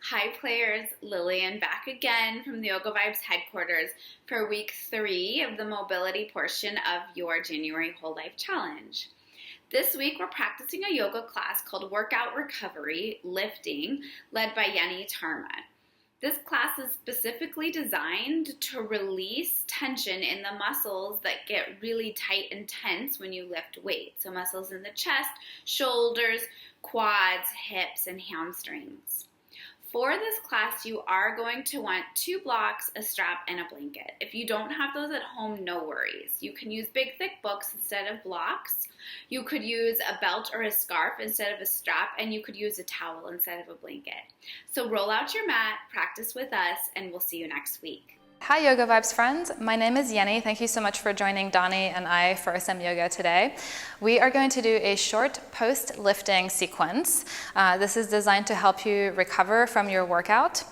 Hi players, Lillian back again from the YogaVibes headquarters for week 3 of the mobility portion of your January Whole Life Challenge. This week we're practicing a yoga class called Workout Recovery Lifting, led by Yenny Tarma. This class is specifically designed to release tension in the muscles that get really tight and tense when you lift weights. So muscles in the chest, shoulders, quads, hips, and hamstrings. For this class, you are going to want 2 blocks, a strap, and a blanket. If you don't have those at home, no worries. You can use big, thick books instead of blocks. You could use a belt or a scarf instead of a strap, and you could use a towel instead of a blanket. So roll out your mat, practice with us, and we'll see you next week. Hi YogaVibes friends, my name is Yenny. Thank you so much for joining Donnie and I for some yoga today. We are going to do a short post-lifting sequence. This is designed to help you recover from your workout.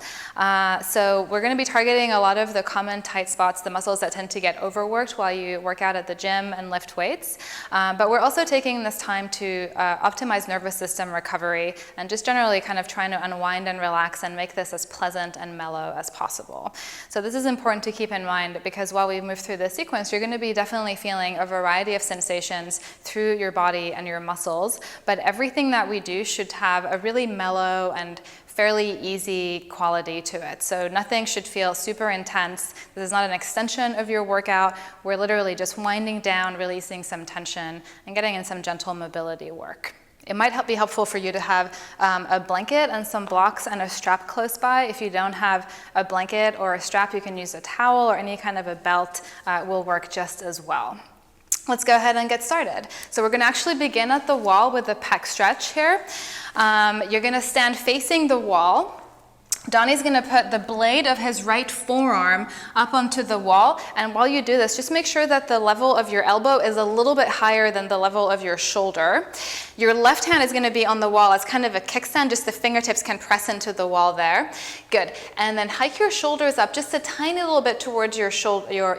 So we're going to be targeting a lot of the common tight spots, the muscles that tend to get overworked while you work out at the gym and lift weights. But we're also taking this time to optimize nervous system recovery and just generally kind of trying to unwind and relax and make this as pleasant and mellow as possible. So this is important to keep in mind because while we move through the sequence, you're going to be definitely feeling a variety of sensations through your body and your muscles, but everything that we do should have a really mellow and fairly easy quality to it. So nothing should feel super intense. This is not an extension of your workout. We're literally just winding down, releasing some tension, and getting in some gentle mobility work. It might be helpful for you to have a blanket and some blocks and a strap close by. If you don't have a blanket or a strap, you can use a towel or any kind of a belt will work just as well. Let's go ahead and get started. So we're going to actually begin at the wall with the pec stretch here. You're going to stand facing the wall. Donnie's going to put the blade of his right forearm up onto the wall, and while you do this, just make sure that the level of your elbow is a little bit higher than the level of your shoulder. Your left hand is going to be on the wall as kind of a kickstand, just the fingertips can press into the wall there. Good. And then hike your shoulders up just a tiny little bit towards your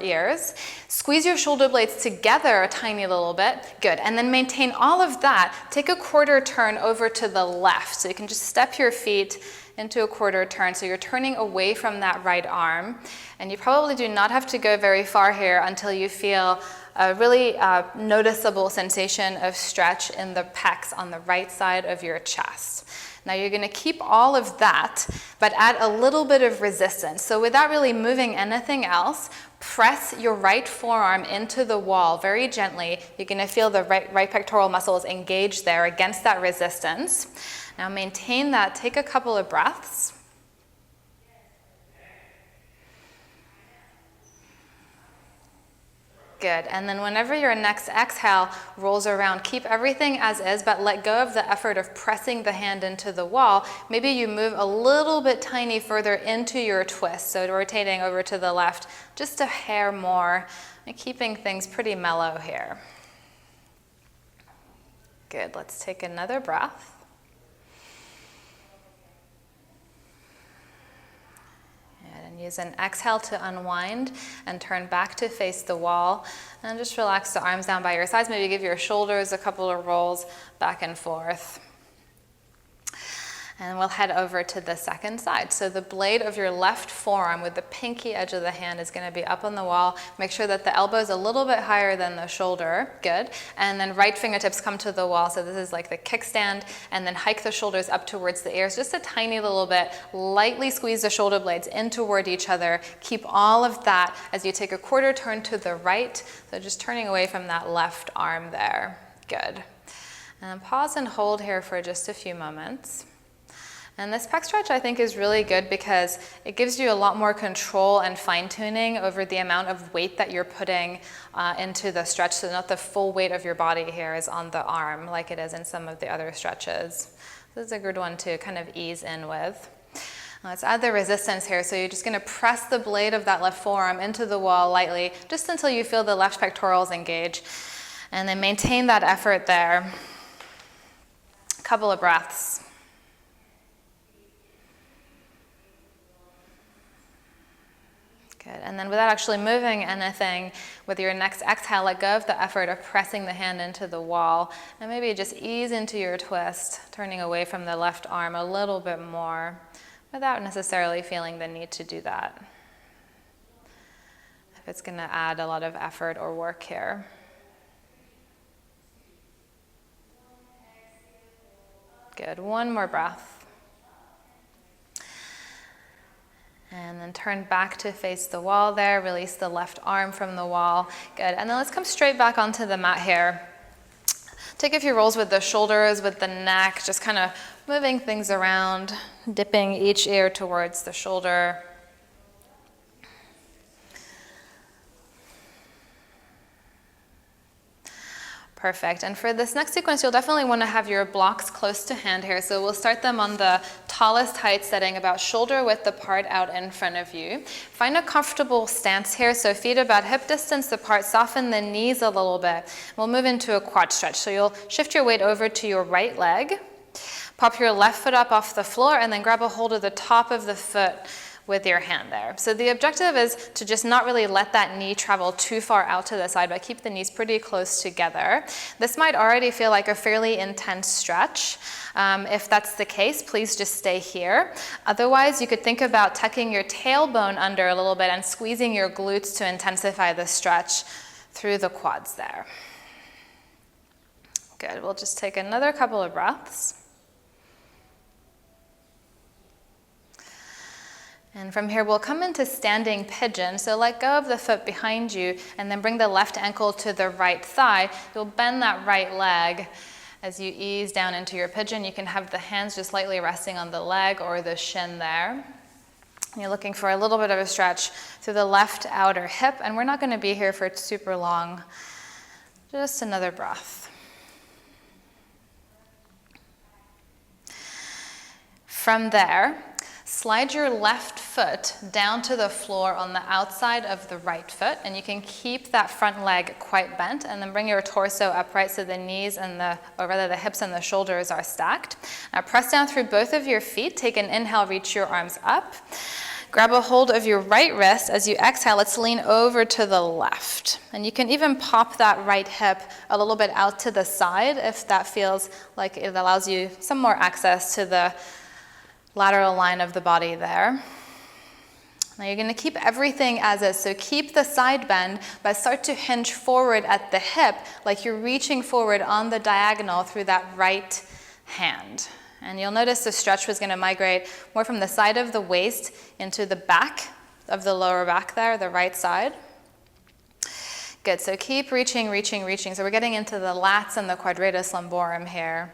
ears. Squeeze your shoulder blades together a tiny little bit. Good. And then maintain all of that. Take a quarter turn over to the left. So you can just step your feet into a quarter turn. So you're turning away from that right arm. And you probably do not have to go very far here until you feel a really noticeable sensation of stretch in the pecs on the right side of your chest. Now you're going to keep all of that, but add a little bit of resistance. So without really moving anything else, press your right forearm into the wall very gently. You're going to feel the right pectoral muscles engage there against that resistance. Now maintain that. Take a couple of breaths. Good. And then whenever your next exhale rolls around, keep everything as is, but let go of the effort of pressing the hand into the wall. Maybe you move a little bit tiny further into your twist, so rotating over to the left just a hair more and keeping things pretty mellow here. Good. Let's take another breath. And use an exhale to unwind and turn back to face the wall. And just relax the arms down by your sides. Maybe give your shoulders a couple of rolls back and forth. And we'll head over to the second side. So the blade of your left forearm with the pinky edge of the hand is going to be up on the wall. Make sure that the elbow is a little bit higher than the shoulder. Good. And then right fingertips come to the wall. So this is like the kickstand. And then hike the shoulders up towards the ears just a tiny little bit. Lightly squeeze the shoulder blades in toward each other. Keep all of that as you take a quarter turn to the right. So just turning away from that left arm there. Good. And pause and hold here for just a few moments. And this pec stretch I think is really good because it gives you a lot more control and fine-tuning over the amount of weight that you're putting into the stretch, so not the full weight of your body here is on the arm like it is in some of the other stretches. This is a good one to kind of ease in with. Let's add the resistance here. So you're just going to press the blade of that left forearm into the wall lightly just until you feel the left pectorals engage. And then maintain that effort there. A couple of breaths. Good. And then without actually moving anything, with your next exhale, let go of the effort of pressing the hand into the wall. And maybe just ease into your twist, turning away from the left arm a little bit more. without necessarily feeling the need to do that, if it's going to add a lot of effort or work here. Good, one more breath. And then turn back to face the wall there, release the left arm from the wall. Good, and then let's come straight back onto the mat here. Take a few rolls with the shoulders, with the neck, just kind of moving things around, dipping each ear towards the shoulder. Perfect. And for this next sequence, you'll definitely want to have your blocks close to hand here. So we'll start them on the tallest height setting, about shoulder width apart out in front of you. Find a comfortable stance here. So feet about hip distance apart, soften the knees a little bit. We'll move into a quad stretch. So you'll shift your weight over to your right leg, pop your left foot up off the floor, and then grab a hold of the top of the foot with your hand there. So the objective is to just not really let that knee travel too far out to the side, but keep the knees pretty close together. This might already feel like a fairly intense stretch. If that's the case, please just stay here. Otherwise, you could think about tucking your tailbone under a little bit and squeezing your glutes to intensify the stretch through the quads there. Good, we'll just take another couple of breaths. And from here, we'll come into standing pigeon. So let go of the foot behind you and then bring the left ankle to the right thigh. You'll bend that right leg as you ease down into your pigeon. You can have the hands just lightly resting on the leg or the shin there. You're looking for a little bit of a stretch through the left outer hip, and we're not going to be here for super long. Just another breath. From there, slide your left foot down to the floor on the outside of the right foot, and you can keep that front leg quite bent, and then bring your torso upright so the knees and the hips and the shoulders are stacked. Now press down through both of your feet. Take an inhale, reach your arms up. Grab a hold of your right wrist. As you exhale, let's lean over to the left. And you can even pop that right hip a little bit out to the side if that feels like it allows you some more access to the lateral line of the body there. Now you're going to keep everything as is, so keep the side bend, but start to hinge forward at the hip like you're reaching forward on the diagonal through that right hand. And you'll notice the stretch was going to migrate more from the side of the waist into the back of the lower back there, the right side. Good, so keep reaching. So we're getting into the lats and the quadratus lumborum here.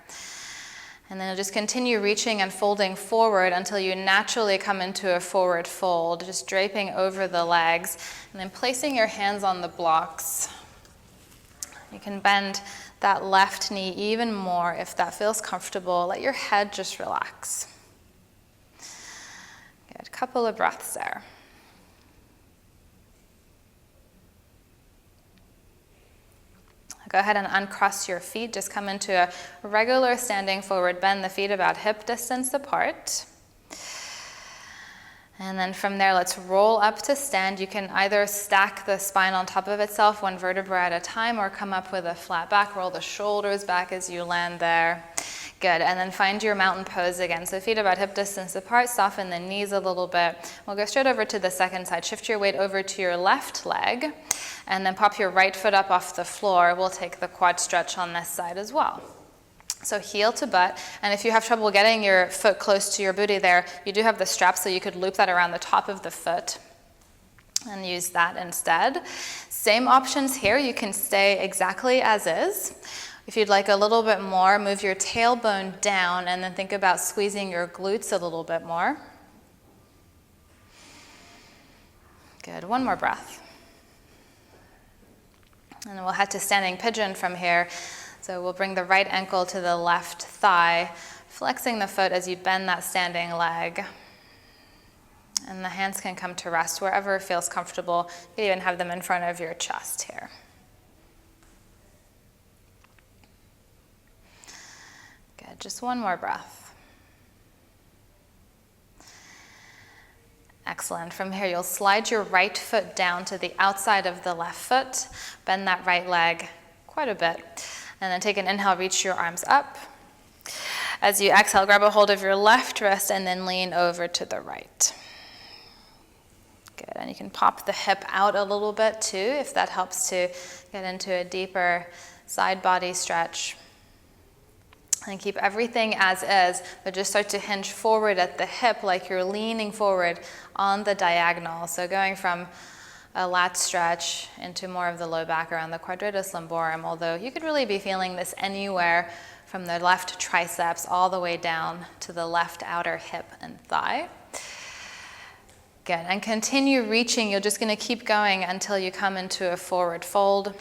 And then you'll just continue reaching and folding forward until you naturally come into a forward fold, just draping over the legs, and then placing your hands on the blocks. You can bend that left knee even more if that feels comfortable. Let your head just relax. Good, couple of breaths there. Go ahead and uncross your feet. Just come into a regular standing forward bend, the feet about hip distance apart. And then from there, let's roll up to stand. You can either stack the spine on top of itself, one vertebra at a time, or come up with a flat back. Roll the shoulders back as you land there. Good, and then find your mountain pose again. So feet about hip distance apart, soften the knees a little bit. We'll go straight over to the second side. Shift your weight over to your left leg, and then pop your right foot up off the floor. We'll take the quad stretch on this side as well. So heel to butt, and if you have trouble getting your foot close to your booty there, you do have the strap, so you could loop that around the top of the foot and use that instead. Same options here. You can stay exactly as is. If you'd like a little bit more, move your tailbone down and then think about squeezing your glutes a little bit more. Good, one more breath. And then we'll head to standing pigeon from here. So we'll bring the right ankle to the left thigh, flexing the foot as you bend that standing leg. And the hands can come to rest wherever feels comfortable. You can even have them in front of your chest here. Good, just one more breath. Excellent. From here, you'll slide your right foot down to the outside of the left foot, bend that right leg quite a bit, and then take an inhale, reach your arms up. As you exhale, grab a hold of your left wrist and then lean over to the right. Good, and you can pop the hip out a little bit too if that helps to get into a deeper side body stretch. And keep everything as is, but just start to hinge forward at the hip like you're leaning forward on the diagonal. So going from a lat stretch into more of the low back around the quadratus lumborum, although you could really be feeling this anywhere from the left triceps all the way down to the left outer hip and thigh. Good, and continue reaching. You're just going to keep going until you come into a forward fold.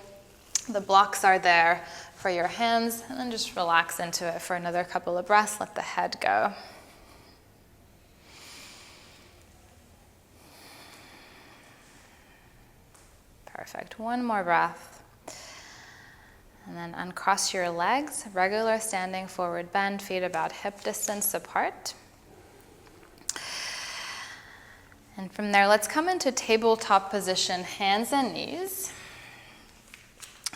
The blocks are there for your hands, and then just relax into it for another couple of breaths. Let the head go. Perfect. One more breath. And then uncross your legs, regular standing forward bend, feet about hip distance apart. And from there, let's come into tabletop position, hands and knees.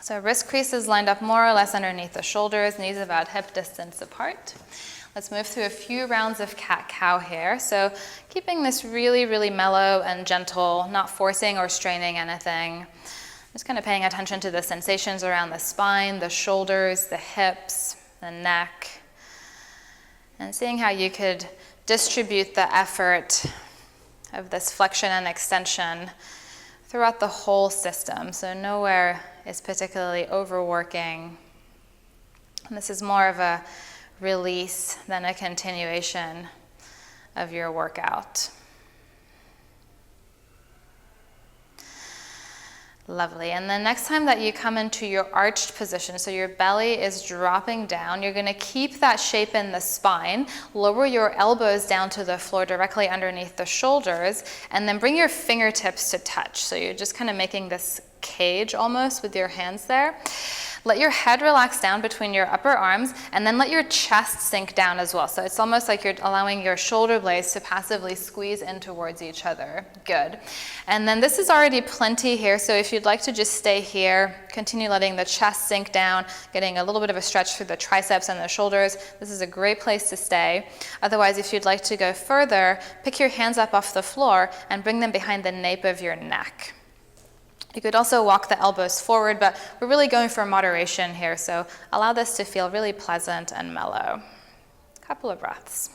So wrist creases lined up more or less underneath the shoulders, knees about hip distance apart. Let's move through a few rounds of cat-cow here. So keeping this really, really mellow and gentle, not forcing or straining anything. Just kind of paying attention to the sensations around the spine, the shoulders, the hips, the neck, and seeing how you could distribute the effort of this flexion and extension throughout the whole system. So nowhere is particularly overworking. And this is more of a release than a continuation of your workout. Lovely. And then next time that you come into your arched position, so your belly is dropping down, you're going to keep that shape in the spine, lower your elbows down to the floor directly underneath the shoulders, and then bring your fingertips to touch. So you're just kind of making this cage almost with your hands there. Let your head relax down between your upper arms, and then let your chest sink down as well. So it's almost like you're allowing your shoulder blades to passively squeeze in towards each other. Good. And then this is already plenty here, so if you'd like to just stay here, continue letting the chest sink down, getting a little bit of a stretch through the triceps and the shoulders. This is a great place to stay. Otherwise, if you'd like to go further, pick your hands up off the floor and bring them behind the nape of your neck. You could also walk the elbows forward, but we're really going for moderation here, so allow this to feel really pleasant and mellow. Couple of breaths.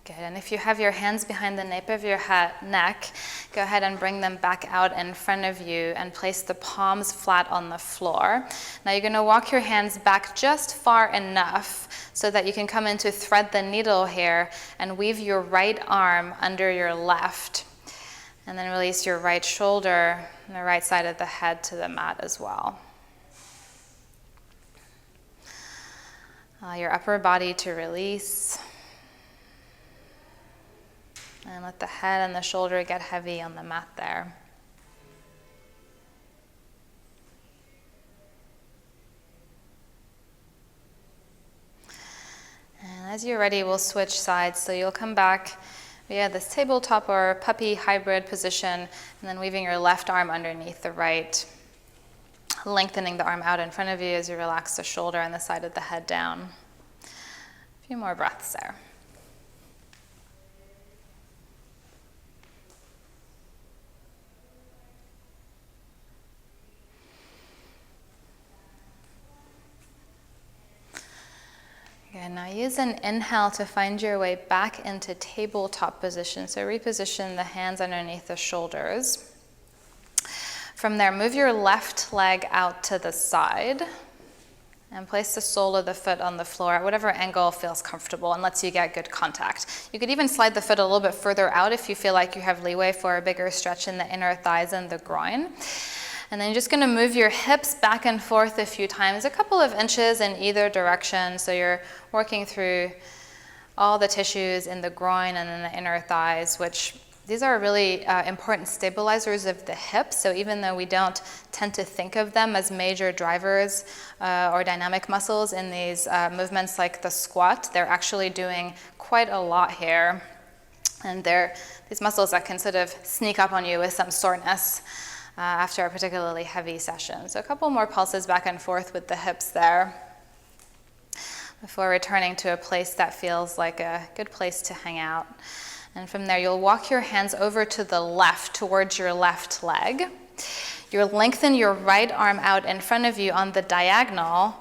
Good, and if you have your hands behind the nape of your neck, go ahead and bring them back out in front of you and place the palms flat on the floor. Now you're going to walk your hands back just far enough so that you can come into thread the needle here and weave your right arm under your left. And then release your right shoulder and the right side of the head to the mat as well. Allow your upper body to release. And let the head and the shoulder get heavy on the mat there. And as you're ready, we'll switch sides. So you'll come back via this tabletop or puppy hybrid position, and then weaving your left arm underneath the right, lengthening the arm out in front of you as you relax the shoulder and the side of the head down. A few more breaths there. Good, now use an inhale to find your way back into tabletop position. So reposition the hands underneath the shoulders. From there, move your left leg out to the side and place the sole of the foot on the floor at whatever angle feels comfortable and lets you get good contact. You could even slide the foot a little bit further out if you feel like you have leeway for a bigger stretch in the inner thighs and the groin. And then you're just going to move your hips back and forth a few times, a couple of inches in either direction. So you're working through all the tissues in the groin and in the inner thighs, which these are really important stabilizers of the hips. So even though we don't tend to think of them as major drivers or dynamic muscles in these movements like the squat, they're actually doing quite a lot here And they're these muscles that can sort of sneak up on you with some soreness after a particularly heavy session. So a couple more pulses back and forth with the hips there before returning to a place that feels like a good place to hang out. And from there, you'll walk your hands over to the left, towards your left leg. You'll lengthen your right arm out in front of you on the diagonal,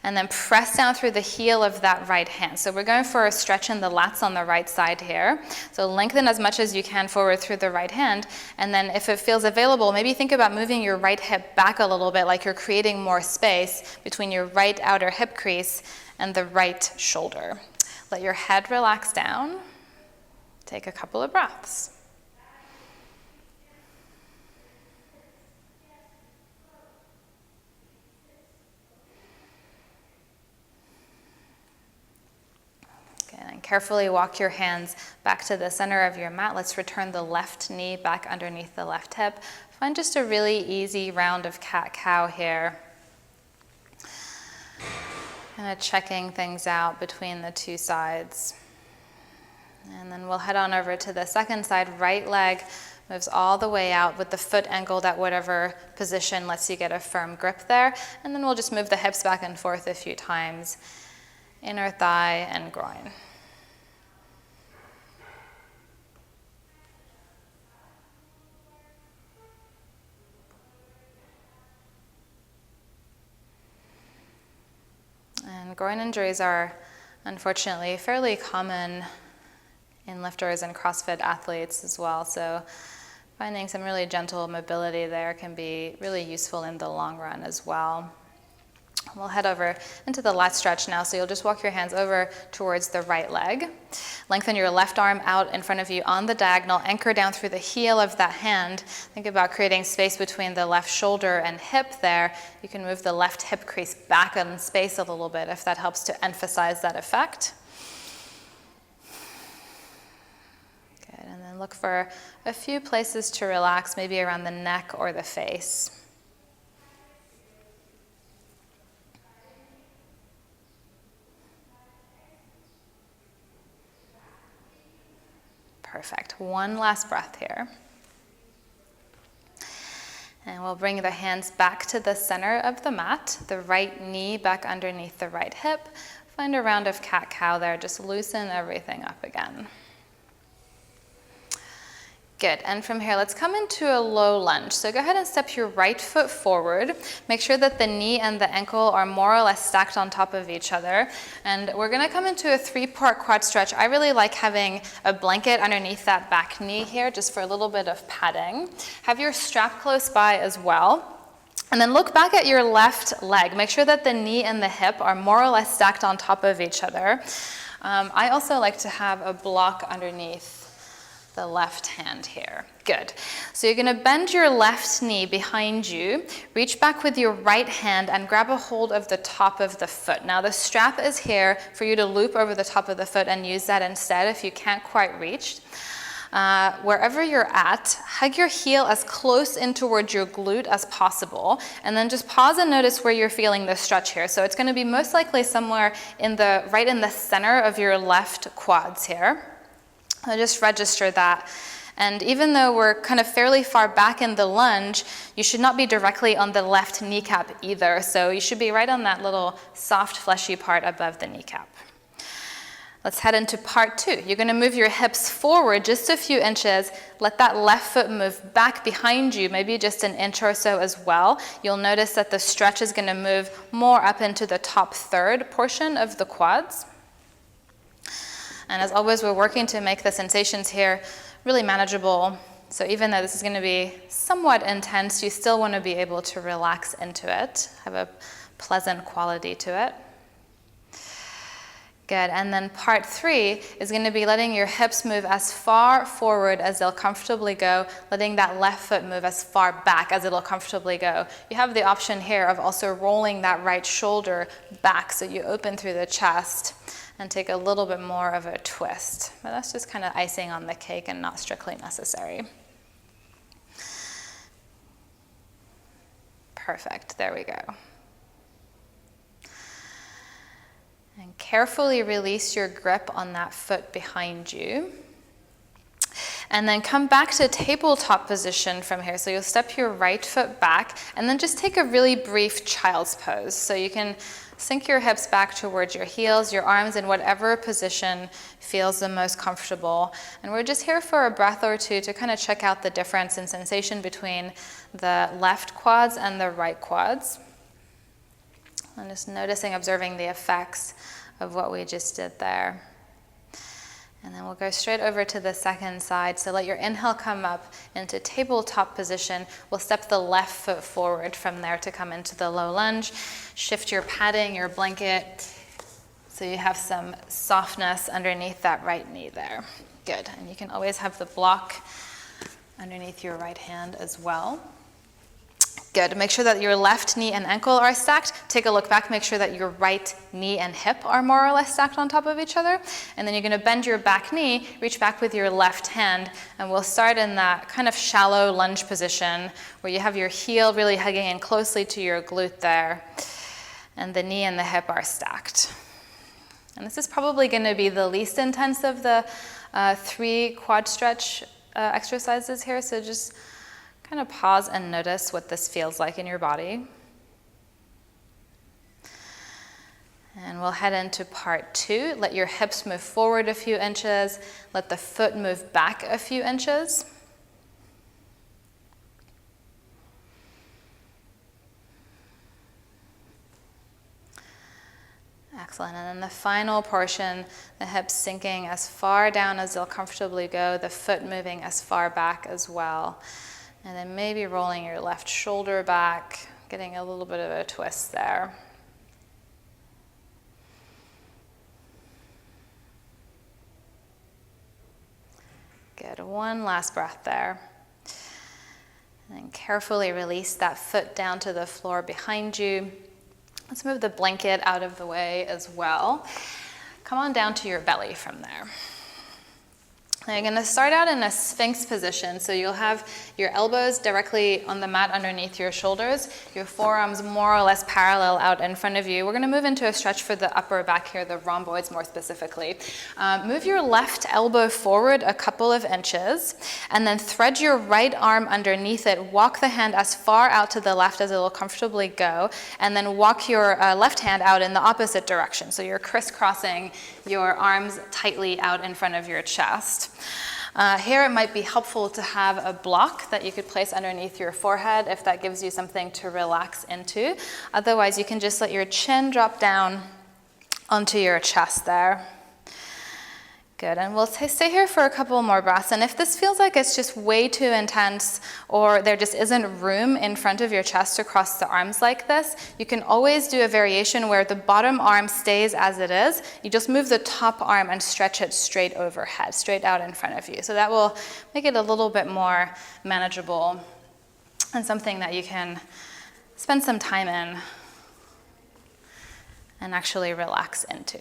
and then press down through the heel of that right hand. So we're going for a stretch in the lats on the right side here. So lengthen as much as you can forward through the right hand, and then if it feels available, maybe think about moving your right hip back a little bit, like you're creating more space between your right outer hip crease and the right shoulder. Let your head relax down. Take a couple of breaths. And carefully walk your hands back to the center of your mat. Let's return the left knee back underneath the left hip. Find just a really easy round of cat-cow here. Kind of checking things out between the two sides. And then we'll head on over to the second side. Right leg moves all the way out with the foot angled at whatever position lets you get a firm grip there. And then we'll just move the hips back and forth a few times. Inner thigh and groin. And groin injuries are unfortunately fairly common in lifters and CrossFit athletes as well. So finding some really gentle mobility there can be really useful in the long run as well. We'll head over into the lat stretch now. So you'll just walk your hands over towards the right leg. Lengthen your left arm out in front of you on the diagonal. Anchor down through the heel of that hand. Think about creating space between the left shoulder and hip there. You can move the left hip crease back in space a little bit if that helps to emphasize that effect. Good, and then look for a few places to relax, maybe around the neck or the face. Perfect. One last breath here. And we'll bring the hands back to the center of the mat, the right knee back underneath the right hip. Find a round of cat-cow there. Just loosen everything up again. Good, and from here, let's come into a low lunge. So go ahead and step your right foot forward. Make sure that the knee and the ankle are more or less stacked on top of each other. And we're gonna come into a 3-part quad stretch. I really like having a blanket underneath that back knee here, just for a little bit of padding. Have your strap close by as well. And then look back at your left leg. Make sure that the knee and the hip are more or less stacked on top of each other. I also like to have a block underneath the left hand here. Good. So you're going to bend your left knee behind you, reach back with your right hand and grab a hold of the top of the foot. Now the strap is here for you to loop over the top of the foot and use that instead if you can't quite reach. Wherever you're at, hug your heel as close in towards your glute as possible, and then just pause and notice where you're feeling the stretch here. So it's going to be most likely somewhere right in the center of your left quads here. So just register that. And even though we're kind of fairly far back in the lunge, you should not be directly on the left kneecap either. So you should be right on that little soft, fleshy part above the kneecap. Let's head into part 2. You're going to move your hips forward just a few inches. Let that left foot move back behind you, maybe just an inch or so as well. You'll notice that the stretch is going to move more up into the top third portion of the quads. And as always, we're working to make the sensations here really manageable. So even though this is going to be somewhat intense, you still want to be able to relax into it, have a pleasant quality to it. Good, and then part 3 is going to be letting your hips move as far forward as they'll comfortably go, letting that left foot move as far back as it'll comfortably go. You have the option here of also rolling that right shoulder back so you open through the chest and take a little bit more of a twist. But that's just kind of icing on the cake and not strictly necessary. Perfect, there we go. And carefully release your grip on that foot behind you. And then come back to tabletop position from here. So you'll step your right foot back and then just take a really brief child's pose. So you can sink your hips back towards your heels, your arms in whatever position feels the most comfortable. And we're just here for a breath or two to kind of check out the difference in sensation between the left quads and the right quads. And just noticing, observing the effects of what we just did there. And then we'll go straight over to the second side. So let your inhale come up into tabletop position. We'll step the left foot forward from there to come into the low lunge. Shift your padding, your blanket, so you have some softness underneath that right knee there. Good. And you can always have the block underneath your right hand as well. Good. Make sure that your left knee and ankle are stacked. Take a look back. Make sure that your right knee and hip are more or less stacked on top of each other. And then you're going to bend your back knee, reach back with your left hand, and we'll start in that kind of shallow lunge position where you have your heel really hugging in closely to your glute there, and the knee and the hip are stacked. And this is probably going to be the least intense of the 3 quad stretch exercises here, so just kind of pause and notice what this feels like in your body. And we'll head into part 2. Let your hips move forward a few inches. Let the foot move back a few inches. Excellent. And then the final portion, the hips sinking as far down as they'll comfortably go, the foot moving as far back as well. And then maybe rolling your left shoulder back, getting a little bit of a twist there. Good. One last breath there. And then carefully release that foot down to the floor behind you. Let's move the blanket out of the way as well. Come on down to your belly from there. Now you're going to start out in a Sphinx position, so you'll have your elbows directly on the mat underneath your shoulders, your forearms more or less parallel out in front of you. We're going to move into a stretch for the upper back here, the rhomboids more specifically. Move your left elbow forward a couple of inches, and then thread your right arm underneath it. Walk the hand as far out to the left as it will comfortably go, and then walk your left hand out in the opposite direction. So you're crisscrossing your arms tightly out in front of your chest. Here it might be helpful to have a block that you could place underneath your forehead if that gives you something to relax into. Otherwise, you can just let your chin drop down onto your chest there. Good, and we'll stay here for a couple more breaths. And if this feels like it's just way too intense or there just isn't room in front of your chest to cross the arms like this, you can always do a variation where the bottom arm stays as it is. You just move the top arm and stretch it straight overhead, straight out in front of you. So that will make it a little bit more manageable and something that you can spend some time in and actually relax into.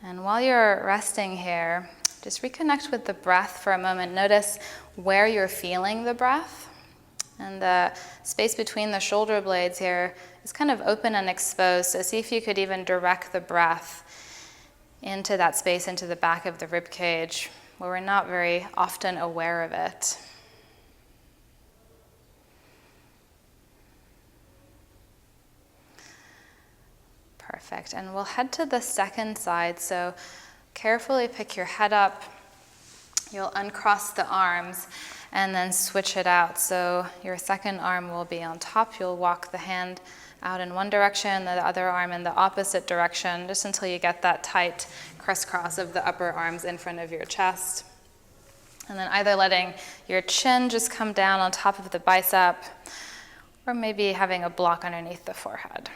And while you're resting here, just reconnect with the breath for a moment. Notice where you're feeling the breath. And the space between the shoulder blades here is kind of open and exposed. So see if you could even direct the breath into that space, into the back of the rib cage, where we're not very often aware of it. Perfect, and we'll head to the second side, so carefully pick your head up. You'll uncross the arms and then switch it out. So your second arm will be on top. You'll walk the hand out in one direction, the other arm in the opposite direction, just until you get that tight crisscross of the upper arms in front of your chest. And then either letting your chin just come down on top of the bicep, or maybe having a block underneath the forehead.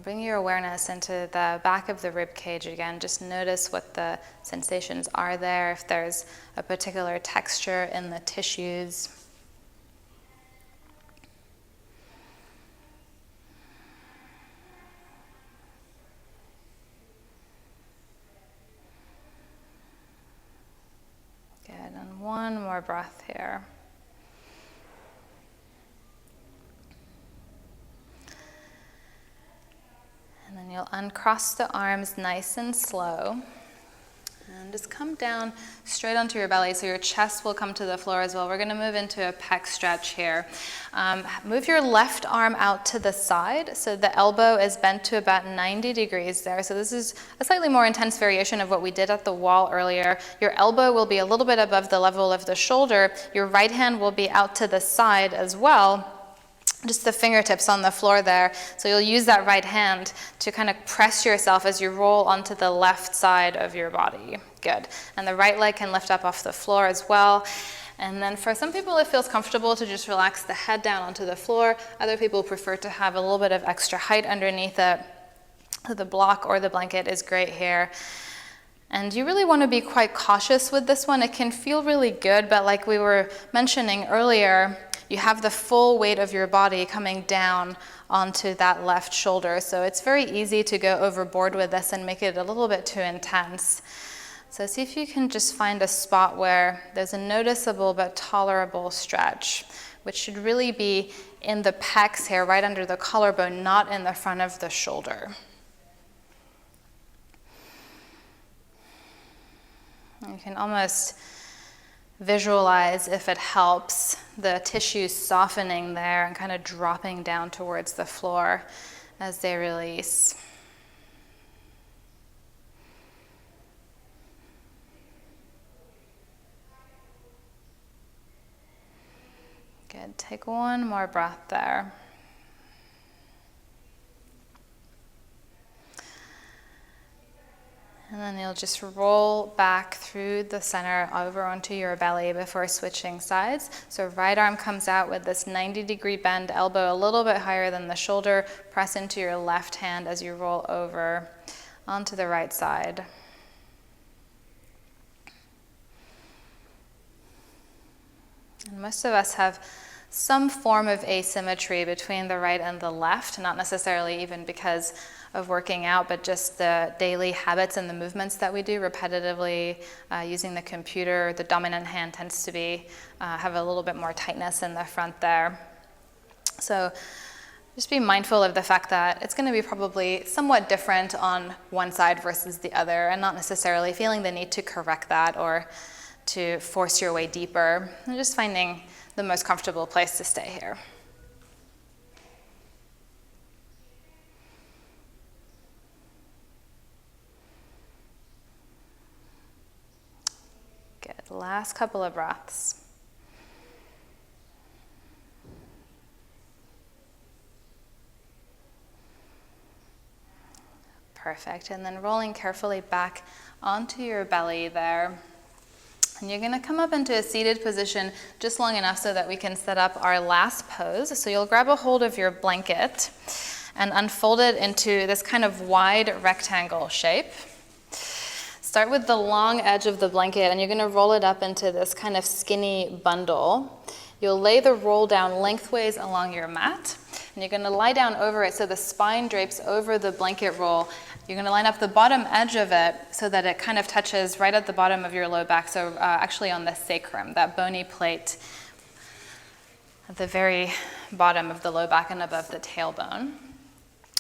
Bring your awareness into the back of the rib cage again. Just notice what the sensations are there, if there's a particular texture in the tissues. breath here. And then you'll uncross the arms nice and slow. And just come down straight onto your belly so your chest will come to the floor as well. We're going to move into a pec stretch here. Move your left arm out to the side so the elbow is bent to about 90 degrees there. So this is a slightly more intense variation of what we did at the wall earlier. Your elbow will be a little bit above the level of the shoulder. Your right hand will be out to the side as well. Just the fingertips on the floor there. So you'll use that right hand to kind of press yourself as you roll onto the left side of your body. Good. And the right leg can lift up off the floor as well. And then for some people, it feels comfortable to just relax the head down onto the floor. Other people prefer to have a little bit of extra height underneath it. So the block or the blanket is great here. And you really want to be quite cautious with this one. It can feel really good, but like we were mentioning earlier, you have the full weight of your body coming down onto that left shoulder. So it's very easy to go overboard with this and make it a little bit too intense. So see if you can just find a spot where there's a noticeable but tolerable stretch, which should really be in the pecs here, right under the collarbone, not in the front of the shoulder. You can almost visualize, if it helps, the tissues softening there and kind of dropping down towards the floor as they release. Good. Take one more breath there. And then you'll just roll back through the center over onto your belly before switching sides. So right arm comes out with this 90-degree bend, elbow a little bit higher than the shoulder. Press into your left hand as you roll over onto the right side. And most of us have some form of asymmetry between the right and the left, not necessarily even because of working out, but just the daily habits and the movements that we do repetitively using the computer. The dominant hand tends to be have a little bit more tightness in the front there. So just be mindful of the fact that it's going to be probably somewhat different on one side versus the other, and not necessarily feeling the need to correct that or to force your way deeper. And just finding the most comfortable place to stay here. Good. Last couple of breaths. Perfect. And then rolling carefully back onto your belly there. And you're going to come up into a seated position just long enough so that we can set up our last pose. So you'll grab a hold of your blanket and unfold it into this kind of wide rectangle shape. Start with the long edge of the blanket, and you're going to roll it up into this kind of skinny bundle. You'll lay the roll down lengthways along your mat, and you're going to lie down over it so the spine drapes over the blanket roll. You're going to line up the bottom edge of it so that it kind of touches right at the bottom of your low back, so actually on the sacrum, that bony plate at the very bottom of the low back and above the tailbone.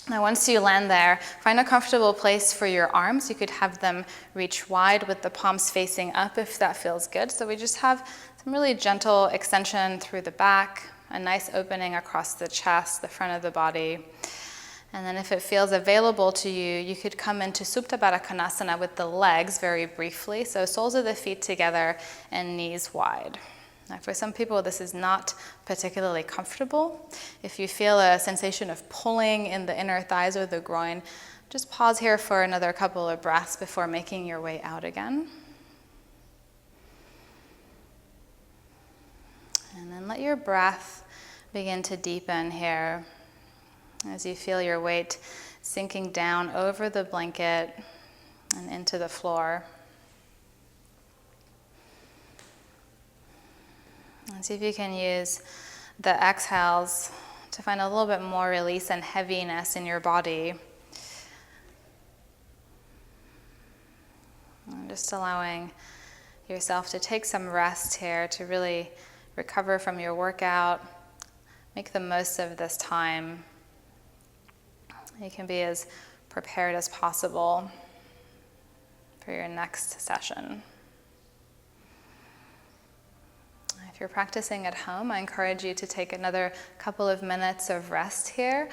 Now once you land there, find a comfortable place for your arms. You could have them reach wide with the palms facing up if that feels good. So we just have some really gentle extension through the back, a nice opening across the chest, the front of the body. And then if it feels available to you, you could come into Tabata Konasana with the legs very briefly. So soles of the feet together and knees wide. Now, for some people, this is not particularly comfortable. If you feel a sensation of pulling in the inner thighs or the groin, just pause here for another couple of breaths before making your way out again. And then let your breath begin to deepen here as you feel your weight sinking down over the blanket and into the floor. And see if you can use the exhales to find a little bit more release and heaviness in your body. And just allowing yourself to take some rest here to really recover from your workout. Make the most of this time. You can be as prepared as possible for your next session. If you're practicing at home, I encourage you to take another couple of minutes of rest here.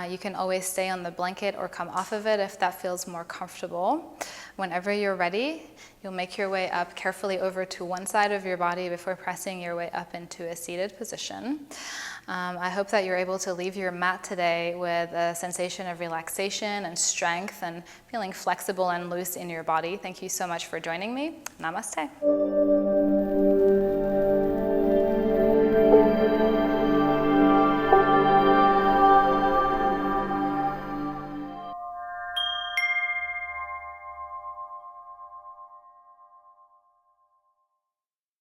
You can always stay on the blanket or come off of it if that feels more comfortable. Whenever you're ready, you'll make your way up carefully over to one side of your body before pressing your way up into a seated position. I hope that you're able to leave your mat today with a sensation of relaxation and strength and feeling flexible and loose in your body. Thank you so much for joining me. Namaste.